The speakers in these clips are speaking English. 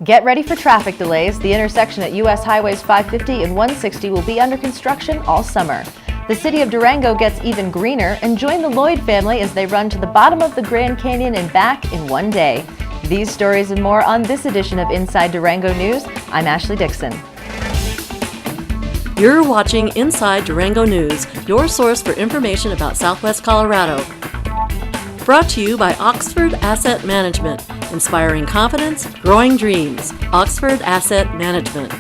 Get ready for traffic delays. The intersection at U.S. Highways 550 and 160 will be under construction all summer. The city of Durango gets even greener, and join the Lloyd family as they run to the bottom of the Grand Canyon and back in one day. These stories and more on this edition of Inside Durango News. I'm Ashley Dixon. You're watching Inside Durango News, your source for information about Southwest Colorado. Brought to you by Oxford Asset Management, inspiring confidence, growing dreams. Oxford Asset Management.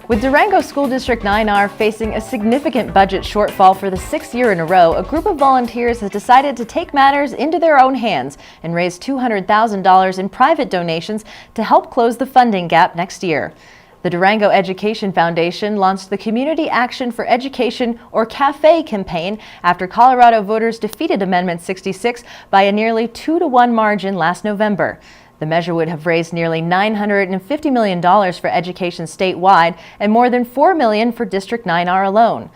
With Durango School District 9R facing a significant budget shortfall for the 6th year in a row, a group of volunteers has decided to take matters into their own hands and raise $200,000 in private donations to help close the funding gap next year. The Durango Education Foundation launched the Community Action for Education, or CAFE, campaign after Colorado voters defeated Amendment 66 by a nearly 2-to-1 margin last November. The measure would have raised nearly $950 million for education statewide and more than $4 million for District 9R alone.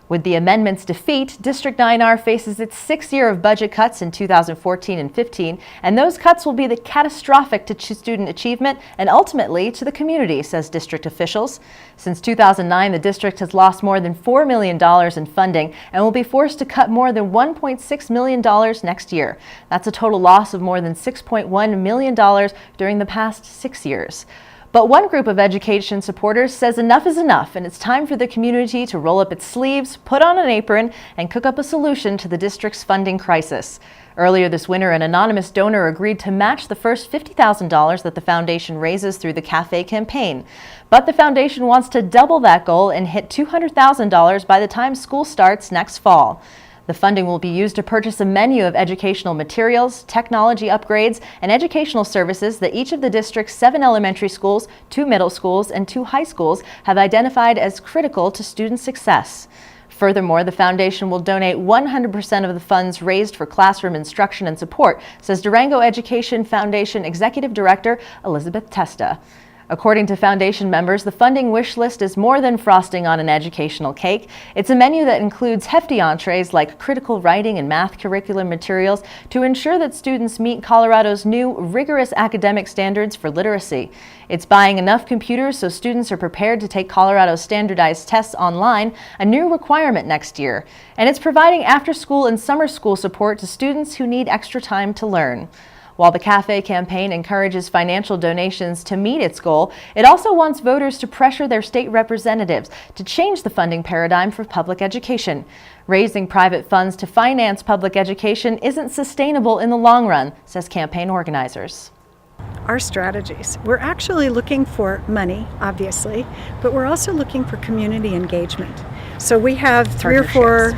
With the amendment's defeat, District 9R faces its 6th year of budget cuts in 2014 and 15, and those cuts will be catastrophic to student achievement and ultimately to the community, says district officials. Since 2009, the district has lost more than $4 million in funding and will be forced to cut more than $1.6 million next year. That's a total loss of more than $6.1 million during the past 6 years. But one group of education supporters says enough is enough, and it's time for the community to roll up its sleeves, put on an apron, and cook up a solution to the district's funding crisis. Earlier this winter, an anonymous donor agreed to match the first $50,000 that the foundation raises through the CAFE campaign. But the foundation wants to double that goal and hit $200,000 by the time school starts next fall. The funding will be used to purchase a menu of educational materials, technology upgrades, and educational services that each of the district's 7 elementary schools, 2 middle schools, and 2 high schools have identified as critical to student success. Furthermore, the foundation will donate 100% of the funds raised for classroom instruction and support, says Durango Education Foundation Executive Director Elizabeth Testa. According to foundation members, the funding wish list is more than frosting on an educational cake. It's a menu that includes hefty entrees like critical writing and math curriculum materials to ensure that students meet Colorado's new rigorous academic standards for literacy. It's buying enough computers so students are prepared to take Colorado's standardized tests online, a new requirement next year. And it's providing after-school and summer school support to students who need extra time to learn. While the CAFE campaign encourages financial donations to meet its goal, it also wants voters to pressure their state representatives to change the funding paradigm for public education. Raising private funds to finance public education isn't sustainable in the long run, says campaign organizers. Our strategies. We're actually looking for money, obviously, but we're also looking for community engagement. So we have 3 or 4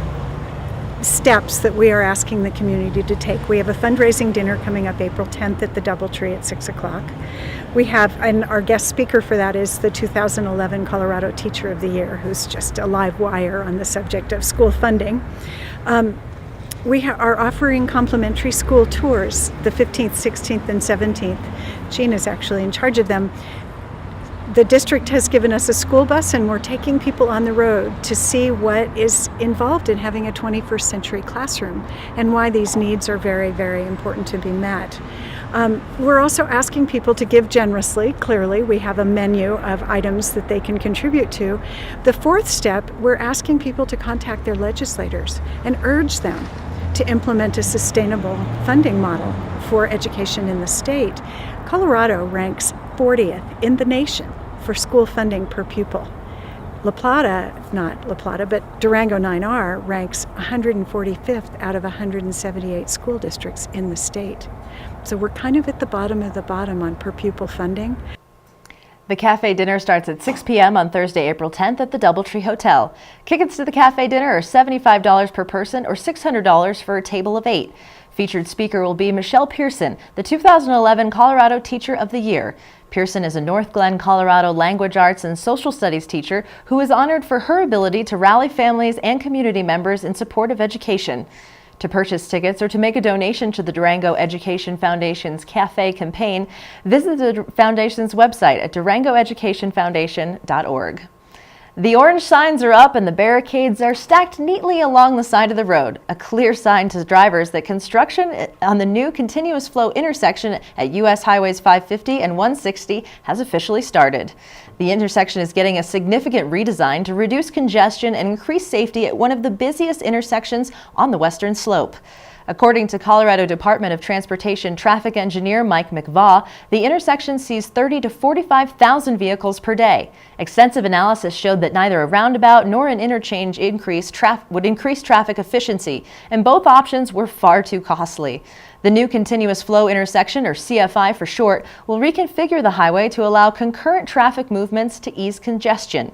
steps that we are asking the community to take. We have a fundraising dinner coming up April 10th at the Doubletree at 6 o'clock. We have, and our guest speaker for that is the 2011 Colorado Teacher of the Year, who's just a live wire on the subject of school funding. We are offering complimentary school tours the 15th, 16th, and 17th. Jean is actually in charge of them. The district has given us a school bus, and we're taking people on the road to see what is involved in having a 21st century classroom and why these needs are very, very important to be met. We're also asking people to give generously. Clearly, we have a menu of items that they can contribute to. The 4th step, we're asking people to contact their legislators and urge them to implement a sustainable funding model for education in the state. Colorado ranks 40th in the nation for school funding per pupil. but Durango 9R ranks 145th out of 178 school districts in the state. So we're kind of at the bottom of the bottom on per pupil funding. The CAFE dinner starts at 6 p.m. on Thursday, April 10th at the Doubletree Hotel. Tickets to the CAFE dinner are $75 per person or $600 for a table of 8. Featured speaker will be Michelle Pearson, the 2011 Colorado Teacher of the Year. Pearson is a North Glen, Colorado language arts and social studies teacher who is honored for her ability to rally families and community members in support of education. To purchase tickets or to make a donation to the Durango Education Foundation's CAFE campaign, visit the foundation's website at durangoeducationfoundation.org. The orange signs are up and the barricades are stacked neatly along the side of the road, a clear sign to drivers that construction on the new continuous flow intersection at U.S. Highways 550 and 160 has officially started. The intersection is getting a significant redesign to reduce congestion and increase safety at one of the busiest intersections on the western slope. According to Colorado Department of Transportation traffic engineer Mike McVaugh, the intersection sees 30,000 to 45,000 vehicles per day. Extensive analysis showed that neither a roundabout nor an interchange would increase traffic efficiency, and both options were far too costly. The new continuous flow intersection, or CFI for short, will reconfigure the highway to allow concurrent traffic movements to ease congestion.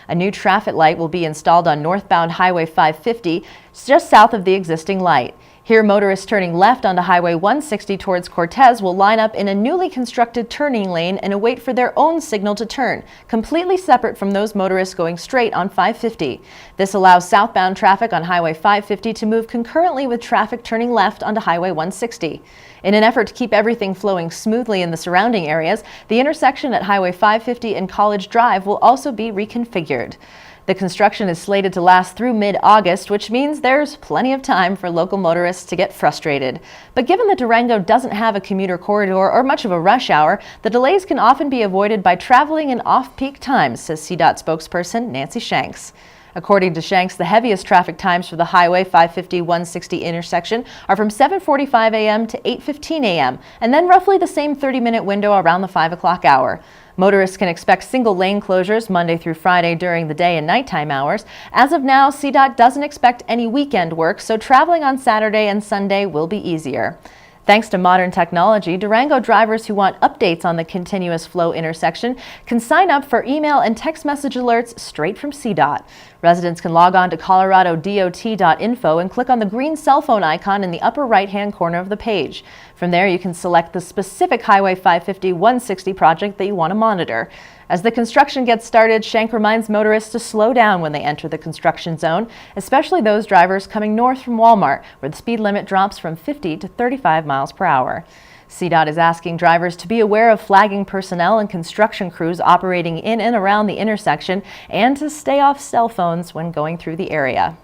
A new traffic light will be installed on northbound Highway 550, just south of the existing light. Here, motorists turning left onto Highway 160 towards Cortez will line up in a newly constructed turning lane and await for their own signal to turn, completely separate from those motorists going straight on 550. This allows southbound traffic on Highway 550 to move concurrently with traffic turning left onto Highway 160. In an effort to keep everything flowing smoothly in the surrounding areas, the intersection at Highway 550 and College Drive will also be reconfigured. The construction is slated to last through mid-August, which means there's plenty of time for local motorists to get frustrated. But given that Durango doesn't have a commuter corridor or much of a rush hour, the delays can often be avoided by traveling in off-peak times, says CDOT spokesperson Nancy Shanks. According to Shanks, the heaviest traffic times for the Highway 550-160 intersection are from 7:45 a.m. to 8:15 a.m., and then roughly the same 30-minute window around the 5 o'clock hour. Motorists can expect single lane closures Monday through Friday during the day and nighttime hours. As of now, CDOT doesn't expect any weekend work, so traveling on Saturday and Sunday will be easier. Thanks to modern technology, Durango drivers who want updates on the continuous flow intersection can sign up for email and text message alerts straight from CDOT. Residents can log on to coloradodot.info and click on the green cell phone icon in the upper right-hand corner of the page. From there, you can select the specific Highway 550-160 project that you want to monitor. As the construction gets started, Shank reminds motorists to slow down when they enter the construction zone, especially those drivers coming north from Walmart, where the speed limit drops from 50 to 35 miles per hour. CDOT is asking drivers to be aware of flagging personnel and construction crews operating in and around the intersection and to stay off cell phones when going through the area.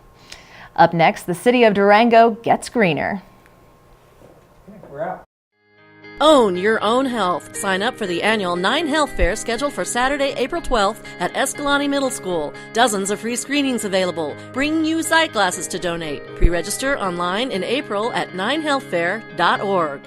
Up next, the city of Durango gets greener. We're out. Own your own health. Sign up for the annual 9 Health Fair scheduled for Saturday, April 12th at Escalante Middle School. Dozens of free screenings available. Bring you sight glasses to donate. Pre-register online in April at 9healthfair.org.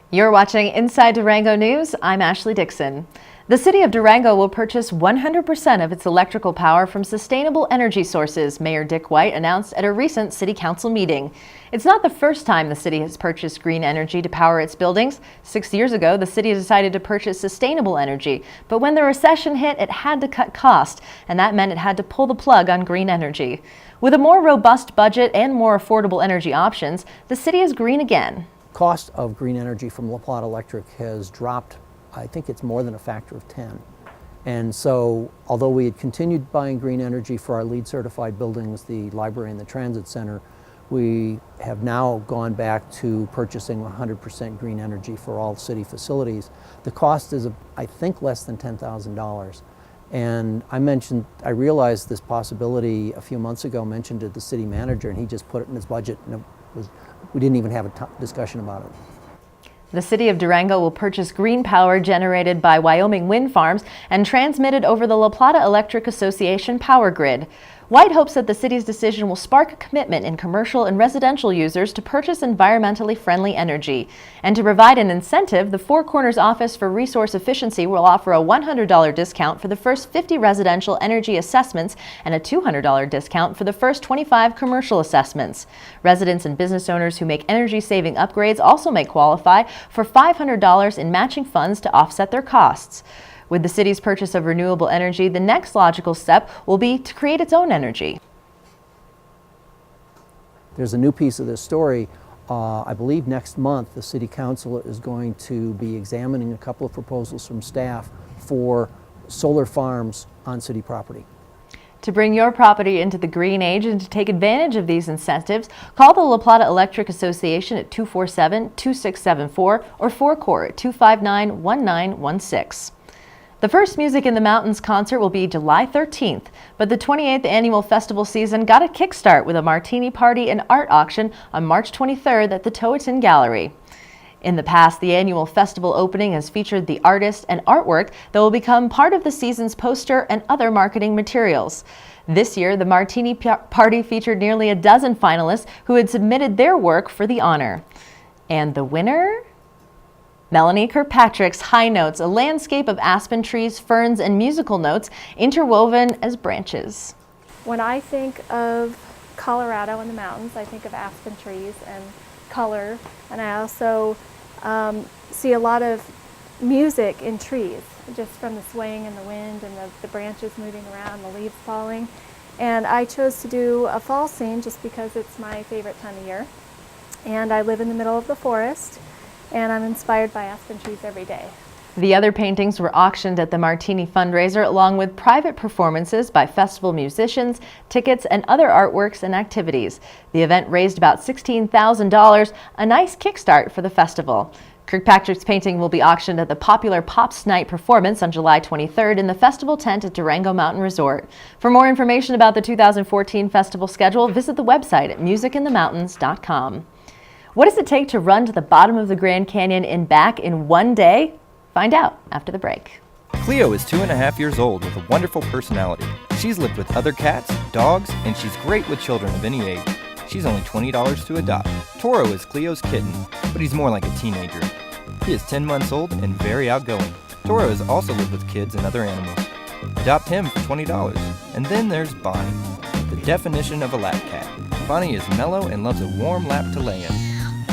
You're watching Inside Durango News. I'm Ashley Dixon. The city of Durango will purchase 100% of its electrical power from sustainable energy sources, Mayor Dick White announced at a recent city council meeting. It's not the first time the city has purchased green energy to power its buildings. 6 years ago, the city decided to purchase sustainable energy, but when the recession hit, it had to cut costs, and that meant it had to pull the plug on green energy. With a more robust budget and more affordable energy options, the city is green again. Cost of green energy from La Plata Electric has dropped, I think it's more than a factor of 10. And so, although we had continued buying green energy for our LEED certified buildings, the library and the transit center, we have now gone back to purchasing 100% green energy for all city facilities. The cost is, I think, less than $10,000. And I realized this possibility a few months ago, mentioned it to the city manager, and he just put it in his budget, and we didn't even have a discussion about it. The city of Durango will purchase green power generated by Wyoming wind farms and transmitted over the La Plata Electric Association power grid. White hopes that the city's decision will spark a commitment in commercial and residential users to purchase environmentally friendly energy. And to provide an incentive, the Four Corners Office for Resource Efficiency will offer a $100 discount for the first 50 residential energy assessments and a $200 discount for the first 25 commercial assessments. Residents and business owners who make energy-saving upgrades also may qualify for $500 in matching funds to offset their costs. With the city's purchase of renewable energy, the next logical step will be to create its own energy. There's a new piece of this story. I believe next month the City Council is going to be examining a couple of proposals from staff for solar farms on city property. To bring your property into the green age and to take advantage of these incentives, call the La Plata Electric Association at 247-2674 or 4Core at 259-1916. The first Music in the Mountains concert will be July 13th, but the 28th annual festival season got a kickstart with a martini party and art auction on March 23rd at the Toatin Gallery. In the past, the annual festival opening has featured the artist and artwork that will become part of the season's poster and other marketing materials. This year, the Martini Party featured nearly a dozen finalists who had submitted their work for the honor. And the winner? Melanie Kirkpatrick's High Notes, a landscape of aspen trees, ferns, and musical notes interwoven as branches. When I think of Colorado and the mountains, I think of aspen trees and color, and I also see a lot of music in trees, just from the swaying in the wind and the branches moving around, the leaves falling. And I chose to do a fall scene just because it's my favorite time of year. And I live in the middle of the forest, and I'm inspired by aspen trees every day. The other paintings were auctioned at the Martini fundraiser, along with private performances by festival musicians, tickets, and other artworks and activities. The event raised about $16,000, a nice kickstart for the festival. Kirkpatrick's painting will be auctioned at the popular Pops Night performance on July 23rd in the festival tent at Durango Mountain Resort. For more information about the 2014 festival schedule, visit the website at musicinthemountains.com. What does it take to run to the bottom of the Grand Canyon and back in one day? Find out after the break. Cleo is 2.5 years old with a wonderful personality. She's lived with other cats, dogs, and she's great with children of any age. She's only $20 to adopt. Toro is Cleo's kitten, but he's more like a teenager. He is 10 months old and very outgoing. Toro has also lived with kids and other animals. Adopt him for $20. And then there's Bonnie, the definition of a lap cat. Bonnie is mellow and loves a warm lap to lay in.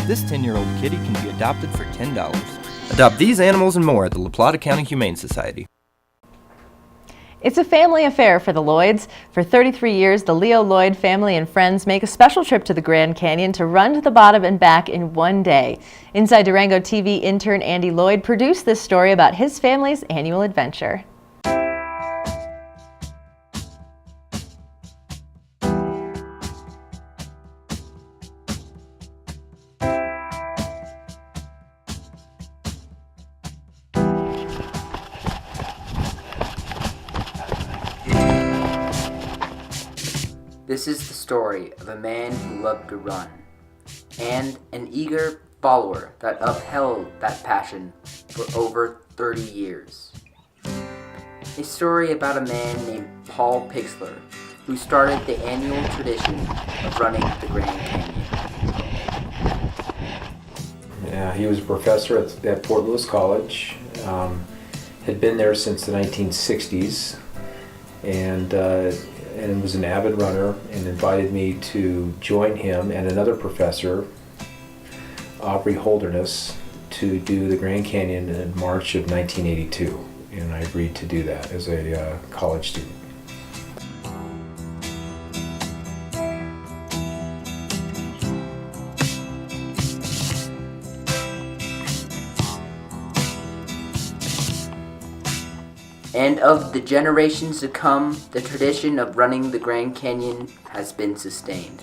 This 10-year-old kitty can be adopted for $10. Adopt these animals and more at the La Plata County Humane Society. It's a family affair for the Lloyds. For 33 years, the Leo Lloyd family and friends make a special trip to the Grand Canyon to run to the bottom and back in one day. Inside Durango TV intern Andy Lloyd produced this story about his family's annual adventure. This is the story of a man who loved to run, and an eager follower that upheld that passion for over 30 years. A story about a man named Paul Pixler, who started the annual tradition of running the Grand Canyon. Yeah, he was a professor at Fort Lewis College, had been there since the 1960s, and was an avid runner, and invited me to join him and another professor, Aubrey Holderness, to do the Grand Canyon in March of 1982, and I agreed to do that as a college student. And of the generations to come, the tradition of running the Grand Canyon has been sustained.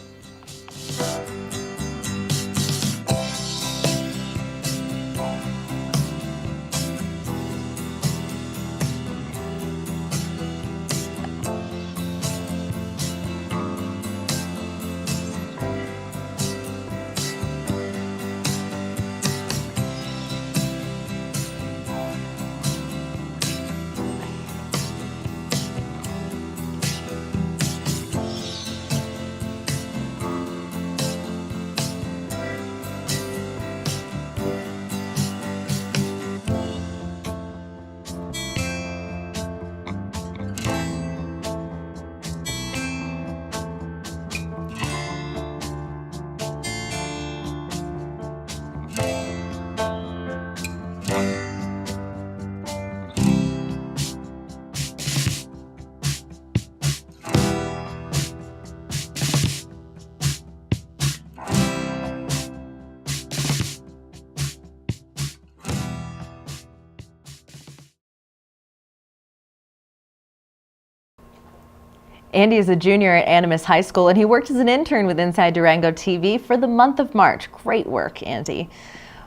Andy is a junior at Animas High School, and he worked as an intern with Inside Durango TV for the month of March. Great work, Andy.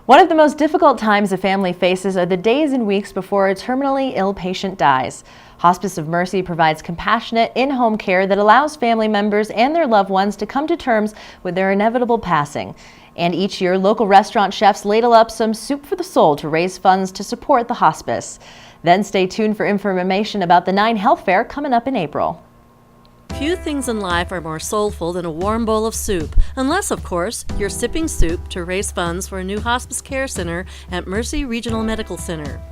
One of the most difficult times a family faces are the days and weeks before a terminally ill patient dies. Hospice of Mercy provides compassionate, in-home care that allows family members and their loved ones to come to terms with their inevitable passing. And each year, local restaurant chefs ladle up some soup for the soul to raise funds to support the hospice. Then stay tuned for information about the 9 Health Fair coming up in April. Few things in life are more soulful than a warm bowl of soup, unless, of course, you're sipping soup to raise funds for a new hospice care center at Mercy Regional Medical Center.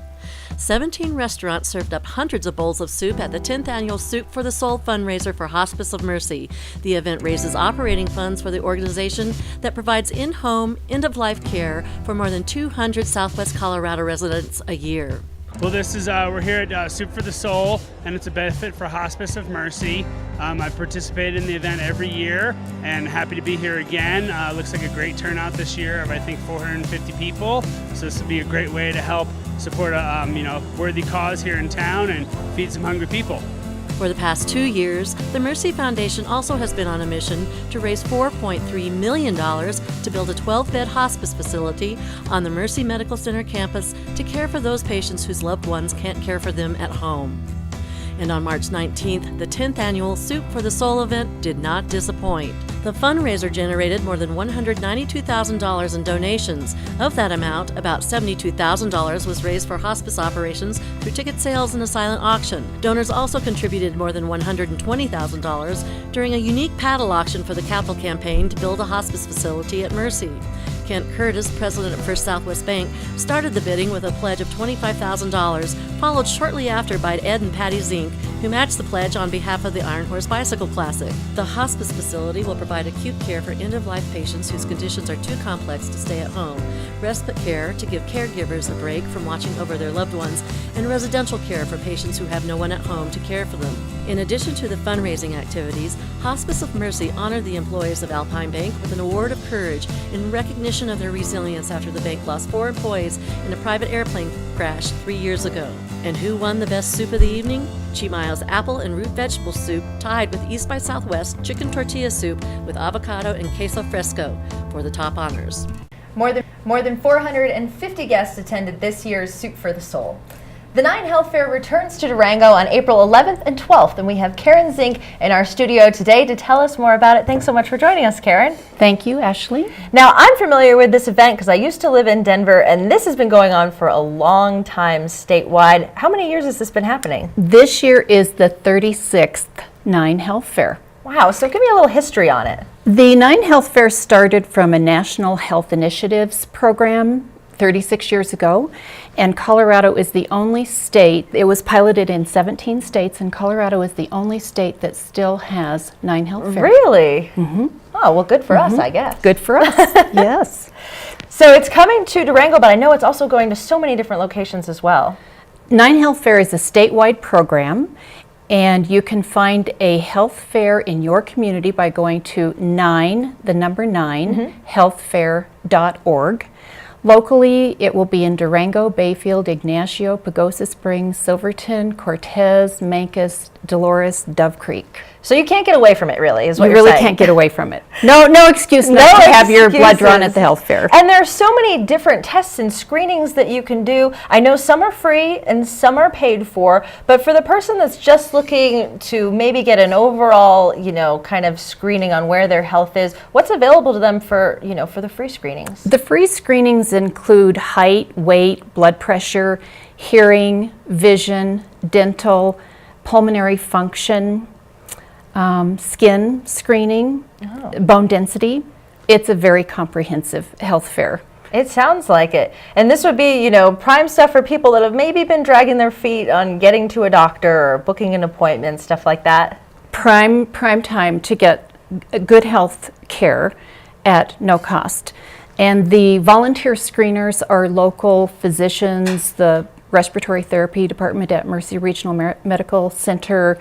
17 restaurants served up hundreds of bowls of soup at the 10th annual Soup for the Soul fundraiser for Hospice of Mercy. The event raises operating funds for the organization that provides in-home, end-of-life care for more than 200 Southwest Colorado residents a year. Well, this is we're here at Soup for the Soul, and it's a benefit for Hospice of Mercy. I've participated in the event every year, and happy to be here again. Looks like a great turnout this year of I think 450 people. So this would be a great way to help support a worthy cause here in town and feed some hungry people. For the past 2 years, the Mercy Foundation also has been on a mission to raise $4.3 million to build a 12-bed hospice facility on the Mercy Medical Center campus to care for those patients whose loved ones can't care for them at home. And on March 19th, the 10th annual Soup for the Soul event did not disappoint. The fundraiser generated more than $192,000 in donations. Of that amount, about $72,000 was raised for hospice operations through ticket sales and a silent auction. Donors also contributed more than $120,000 during a unique paddle auction for the capital campaign to build a hospice facility at Mercy. Kent Curtis, president of First Southwest Bank, started the bidding with a pledge of $25,000, followed shortly after by Ed and Patty Zink, who matched the pledge on behalf of the Iron Horse Bicycle Classic. The hospice facility will provide acute care for end-of-life patients whose conditions are too complex to stay at home, respite care to give caregivers a break from watching over their loved ones, and residential care for patients who have no one at home to care for them. In addition to the fundraising activities, Hospice of Mercy honored the employees of Alpine Bank with an award of courage in recognition of their resilience after the bank lost 4 employees in a private airplane crash 3 years ago. And who won the best soup of the evening? Chimayo's apple and root vegetable soup tied with East by Southwest chicken tortilla soup with avocado and queso fresco for the top honors. More than 450 guests attended this year's Soup for the Soul. The 9 Health Fair returns to Durango on April 11th and 12th, and we have Karen Zink in our studio today to tell us more about it. Thanks so much for joining us, Karen. Thank you, Ashley. Now, I'm familiar with this event because I used to live in Denver, and this has been going on for a long time statewide. How many years has this been happening? This year is the 36th 9 Health Fair. Wow, so give me a little history on it. The 9 Health Fair started from a National Health Initiatives program 36 years ago, and Colorado is the only state, it was piloted in 17 states, and Colorado is the only state that still has 9 Health Fair. Really? Mm-hmm. Oh, well, good for us, I guess. Good for us, yes. So it's coming to Durango, but I know it's also going to so many different locations as well. 9 Health Fair is a statewide program, and you can find a health fair in your community by going to 9, the number 9, healthfair.org. Locally, it will be in Durango, Bayfield, Ignacio, Pagosa Springs, Silverton, Cortez, Mancos, Dolores, Dove Creek. So you can't get away from it, really, is what you you're really saying. can't get away from it. No excuse not to have your blood drawn at the health fair. And there are so many different tests and screenings that you can do. I know some are free and some are paid for, but for the person that's just looking to maybe get an overall, kind of screening on where their health is, what's available to them for the free screenings? The free screenings include height, weight, blood pressure, hearing, vision, dental, pulmonary function, skin screening, bone density. It's a very comprehensive health fair. It sounds like it. And this would be, prime stuff for people that have maybe been dragging their feet on getting to a doctor or booking an appointment, stuff like that. Prime time to get good health care at no cost. And the volunteer screeners are local physicians, the respiratory therapy department at Mercy Regional Medical Center,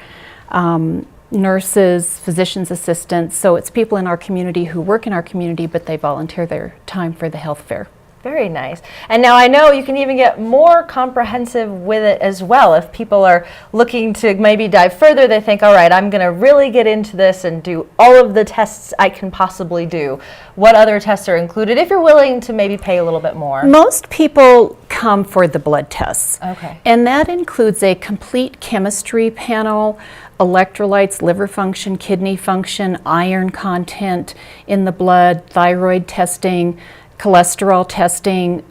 nurses, physician's assistants. So it's people in our community who work in our community, but they volunteer their time for the health fair. Very nice. And now I know you can even get more comprehensive with it as well. If people are looking to maybe dive further, they think, all right, I'm going to really get into this and do all of the tests I can possibly do. What other tests are included if you're willing to maybe pay a little bit more? Most people come for the blood tests. Okay. And that includes a complete chemistry panel, electrolytes, liver function, kidney function, iron content in the blood, thyroid testing, cholesterol testing.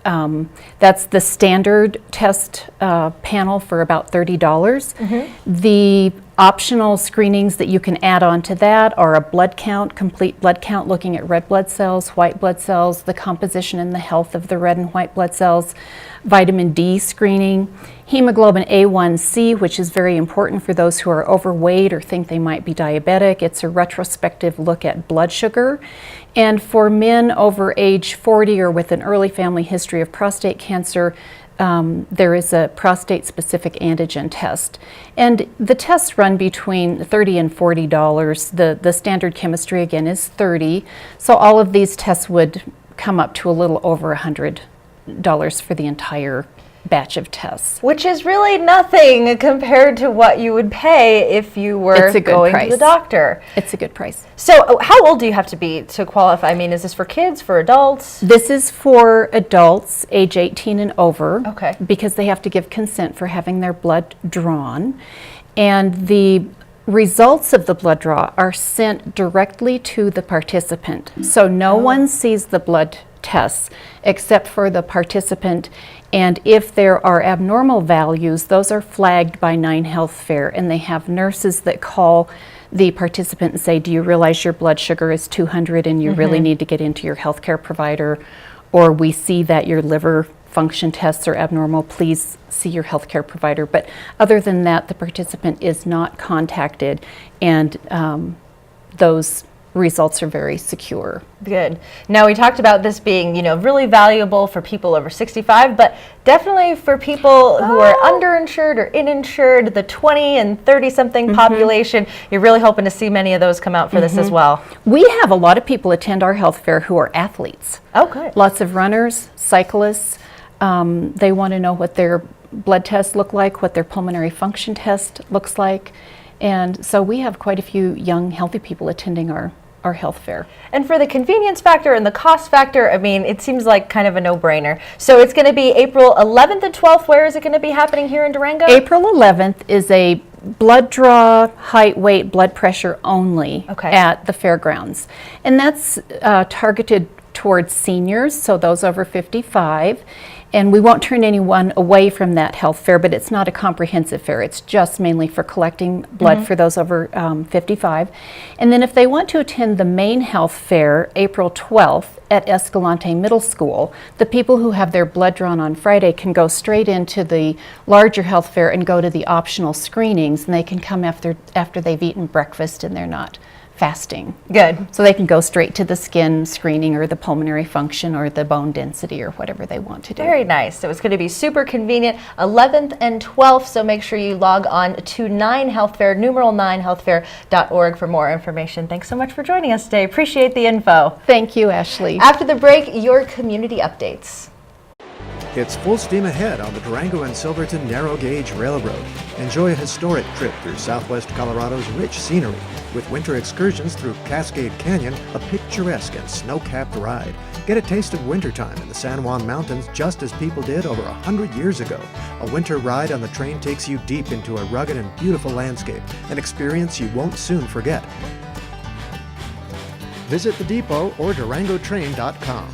That's the standard test panel for about $30. The optional screenings that you can add on to that are a blood count, complete blood count looking at red blood cells, white blood cells, the composition and the health of the red and white blood cells, vitamin D screening, hemoglobin A1C, which is very important for those who are overweight or think they might be diabetic. It's a retrospective look at blood sugar. And for men over age 40 or with an early family history of prostate cancer, there is a prostate-specific antigen test. And the tests run between $30 and $40. The standard chemistry, again, is $30. So all of these tests would come up to a little over $100 for the entire batch of tests. Which is really nothing compared to what you would pay if you were going to the doctor. It's a good price. So how old do you have to be to qualify? I mean, is this for kids, for adults? This is for adults age 18 and over. Okay. Because they have to give consent for having their blood drawn. And the results of the blood draw are sent directly to the participant. So no one sees the blood tests except for the participant, and if there are abnormal values, those are flagged by 9 Health Fair, and they have nurses that call the participant and say, do you realize your blood sugar is 200 and you really need to get into your healthcare provider, or we see that your liver function tests are abnormal, please see your healthcare provider. But other than that, the participant is not contacted, and those results are very secure. Good. Now we talked about this being, really valuable for people over 65, but definitely for people who are underinsured or uninsured, the 20 and 30 something population. You're really hoping to see many of those come out for this as well. We have a lot of people attend our health fair who are athletes. Oh, good. Lots of runners, cyclists. They want to know what their blood tests look like, what their pulmonary function test looks like. And so we have quite a few young, healthy people attending our health fair. And for the convenience factor and the cost factor, I mean, it seems like kind of a no-brainer. So it's going to be April 11th and 12th. Where is it going to be happening here in Durango? April 11th is a blood draw, height, weight, blood pressure only at the fairgrounds. And that's targeted towards seniors, so those over 55. And we won't turn anyone away from that health fair, but it's not a comprehensive fair. It's just mainly for collecting blood for those over 55. And then if they want to attend the main health fair, April 12th at Escalante Middle School, the people who have their blood drawn on Friday can go straight into the larger health fair and go to the optional screenings, and they can come after they've eaten breakfast and they're not fasting. Good. So they can go straight to the skin screening or the pulmonary function or the bone density or whatever they want to do. Very nice. So it's going to be super convenient, 11th and 12th. So make sure you log on to 9 Health Fair, numeral 9healthfair.org for more information. Thanks so much for joining us today. Appreciate the info. Thank you, Ashley. After the break, your community updates. It's full steam ahead on the Durango and Silverton Narrow Gauge Railroad. Enjoy a historic trip through southwest Colorado's rich scenery with winter excursions through Cascade Canyon, a picturesque and snow-capped ride. Get a taste of wintertime in the San Juan Mountains just as people did over 100 years ago. A winter ride on the train takes you deep into a rugged and beautiful landscape, an experience you won't soon forget. Visit the depot or durangotrain.com.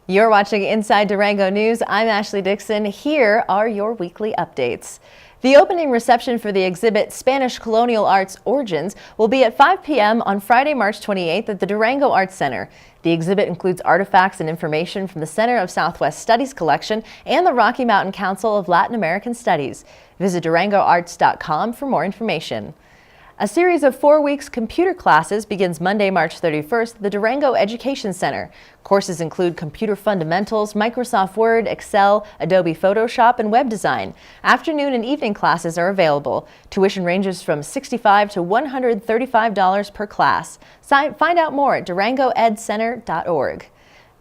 You're watching Inside Durango News. I'm Ashley Dixon. Here are your weekly updates. The opening reception for the exhibit Spanish Colonial Arts Origins will be at 5 p.m. on Friday, March 28th at the Durango Arts Center. The exhibit includes artifacts and information from the Center of Southwest Studies collection and the Rocky Mountain Council of Latin American Studies. Visit durangoarts.com for more information. A series of 4 weeks computer classes begins Monday, March 31st at the Durango Education Center. Courses include computer fundamentals, Microsoft Word, Excel, Adobe Photoshop, and web design. Afternoon and evening classes are available. Tuition ranges from $65 to $135 per class. Find out more at durangoedcenter.org.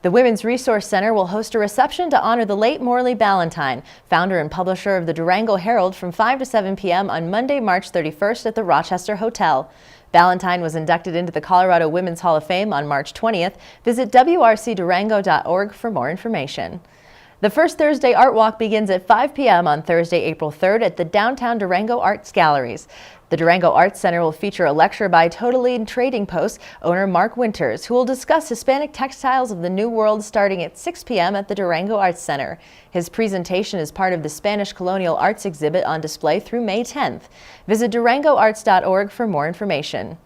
The Women's Resource Center will host a reception to honor the late Morley Ballantyne, founder and publisher of the Durango Herald, from 5 to 7 p.m. on Monday, March 31st at the Rochester Hotel. Ballantyne was inducted into the Colorado Women's Hall of Fame on March 20th. Visit wrcdurango.org for more information. The First Thursday Art Walk begins at 5 p.m. on Thursday, April 3rd at the downtown Durango Arts Galleries. The Durango Arts Center will feature a lecture by Totaline Trading Post owner Mark Winters, who will discuss Hispanic textiles of the New World starting at 6 p.m. at the Durango Arts Center. His presentation is part of the Spanish Colonial Arts exhibit on display through May 10th. Visit durangoarts.org for more information.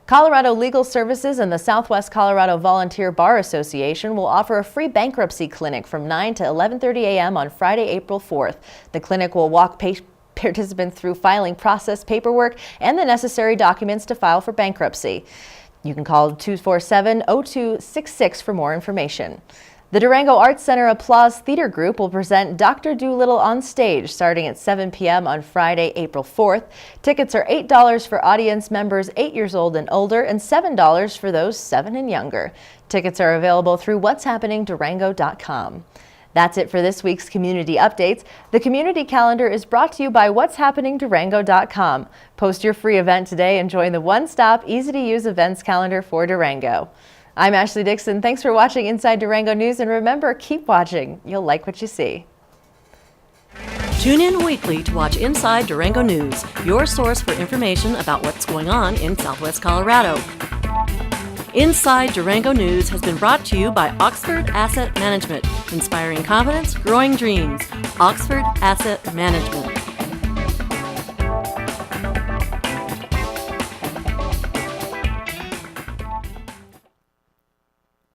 Colorado Legal Services and the Southwest Colorado Volunteer Bar Association will offer a free bankruptcy clinic from 9 to 11:30 a.m. on Friday, April 4th. The clinic will walk participants through filing process paperwork and the necessary documents to file for bankruptcy. You can call 247-0266 for more information. The Durango Arts Center Applause Theater Group will present Dr. Dolittle on stage starting at 7 p.m. on Friday, April 4th. Tickets are $8 for audience members 8 years old and older and $7 for those 7 and younger. Tickets are available through what'shappeningdurango.com. That's it for this week's Community Updates. The Community Calendar is brought to you by what'shappeningdurango.com. Post your free event today and join the one-stop, easy-to-use events calendar for Durango. I'm Ashley Dixon. Thanks for watching Inside Durango News, and remember, keep watching. You'll like what you see. Tune in weekly to watch Inside Durango News, your source for information about what's going on in Southwest Colorado. Inside Durango News has been brought to you by Oxford Asset Management, inspiring confidence, growing dreams. Oxford Asset Management.